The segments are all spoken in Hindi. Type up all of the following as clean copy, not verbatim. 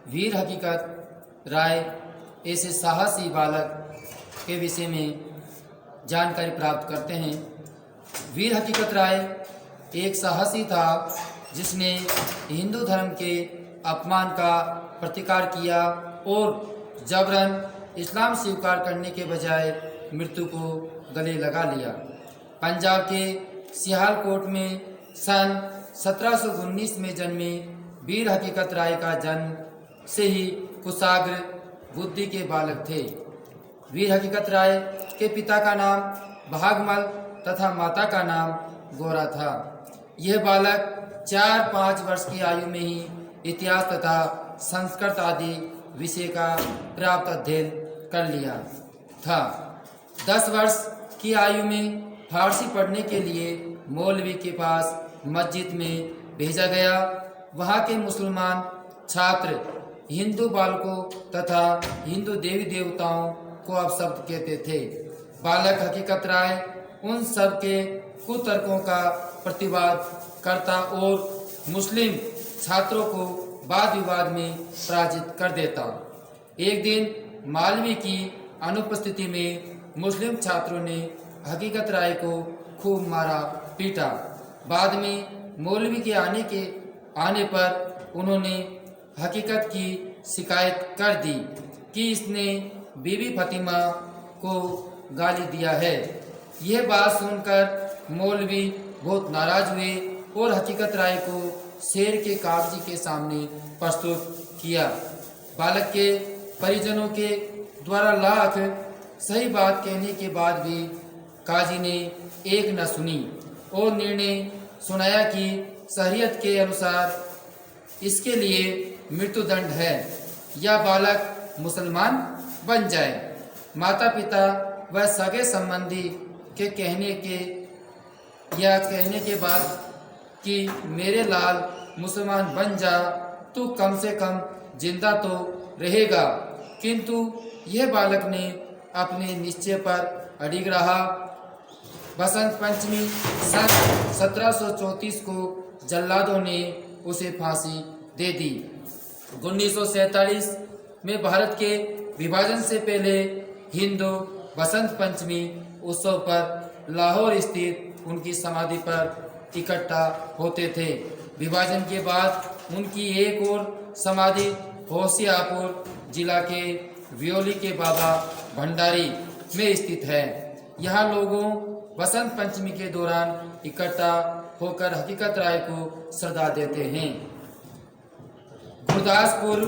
वीर हकीकत राय ऐसे साहसी बालक के विषय में जानकारी प्राप्त करते हैं। वीर हकीकत राय एक साहसी था जिसने हिंदू धर्म के अपमान का प्रतिकार किया और जबरन इस्लाम स्वीकार करने के बजाय मृत्यु को गले लगा लिया। पंजाब के सियालकोट में सन 1719 में जन्मे वीर हकीकत राय का जन्म से ही कुशाग्र बुद्धि के बालक थे। वीर हकीकत राय के पिता का नाम भागमल तथा माता का नाम गोरा था। यह बालक 4-5 वर्ष की आयु में ही इतिहास तथा संस्कृत आदि विषय का प्राप्त अध्ययन कर लिया था। 10 वर्ष की आयु में फारसी पढ़ने के लिए मौलवी के पास मस्जिद में भेजा गया। वहाँ के मुसलमान छात्र हिंदू बालकों तथा हिंदू देवी देवताओं को अपशब्द कहते थे। बालक हकीकत राय उन सब के कुतर्कों का प्रतिवाद करता और मुस्लिम छात्रों को वाद विवाद में पराजित कर देता। एक दिन मौलवी की अनुपस्थिति में मुस्लिम छात्रों ने हकीकत राय को खूब मारा पीटा। बाद में मौलवी के आने पर उन्होंने हकीकत की शिकायत कर दी कि इसने बीबी फतिमा को गाली दिया है। यह बात सुनकर मौलवी बहुत नाराज हुए और हकीकत राय को शेर के कागजी के सामने प्रस्तुत किया। बालक के परिजनों के द्वारा लाख सही बात कहने के बाद भी काजी ने एक न सुनी और निर्णय सुनाया कि शरीयत के अनुसार इसके लिए मृत्युदंड है या बालक मुसलमान बन जाए। माता पिता व सगे संबंधी के कहने के बाद कि मेरे लाल मुसलमान बन जा तो कम से कम जिंदा तो रहेगा, किंतु यह बालक ने अपने निश्चय पर अडिग रहा। बसंत पंचमी सन 1734 को जल्लादों ने उसे फांसी दे दी। 1947 में भारत के विभाजन से पहले हिंदू बसंत पंचमी उत्सव पर लाहौर स्थित उनकी समाधि पर इकट्ठा होते थे। विभाजन के बाद उनकी एक और समाधि होशियारपुर जिला के व्योली के बाबा भंडारी में स्थित है। यहाँ लोगों बसंत पंचमी के दौरान इकट्ठा होकर हकीकत राय को श्रद्धा देते हैं। गुरदासपुर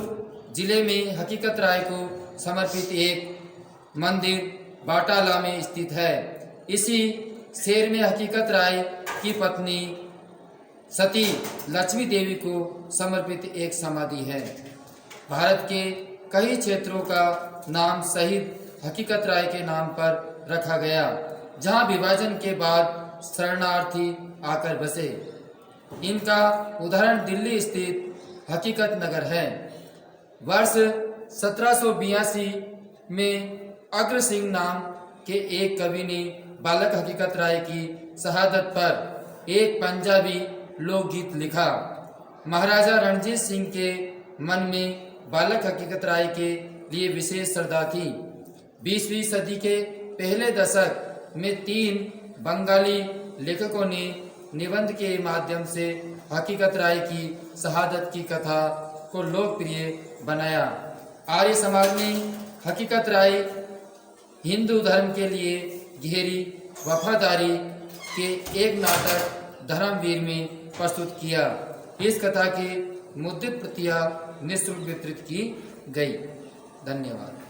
जिले में हकीकत राय को समर्पित एक मंदिर बाटाला में स्थित है। इसी शहर में हकीकत राय की पत्नी सती लक्ष्मी देवी को समर्पित एक समाधि है। भारत के कई क्षेत्रों का नाम शहीद हकीकत राय के नाम पर रखा गया, जहां विभाजन के बाद शरणार्थी आकर बसे। इनका उदाहरण दिल्ली स्थित हकीकत नगर है। वर्ष 1782 में अग्र सिंह नाम के एक कवि ने बालक हकीकत राय की शहादत पर एक पंजाबी लोकगीत लिखा। महाराजा रणजीत सिंह के मन में बालक हकीकत राय के लिए विशेष श्रद्धा थी। 20वीं सदी के पहले दशक में 3 बंगाली लेखकों ने निबंध के माध्यम से हकीकत राय की शहादत की कथा को लोकप्रिय बनाया। आर्य समाज ने हकीकत राय हिंदू धर्म के लिए गहरी वफादारी के एक नाटक धर्मवीर में प्रस्तुत किया। इस कथा की मुद्रित प्रतियां निःशुल्क वितरित की गई। धन्यवाद।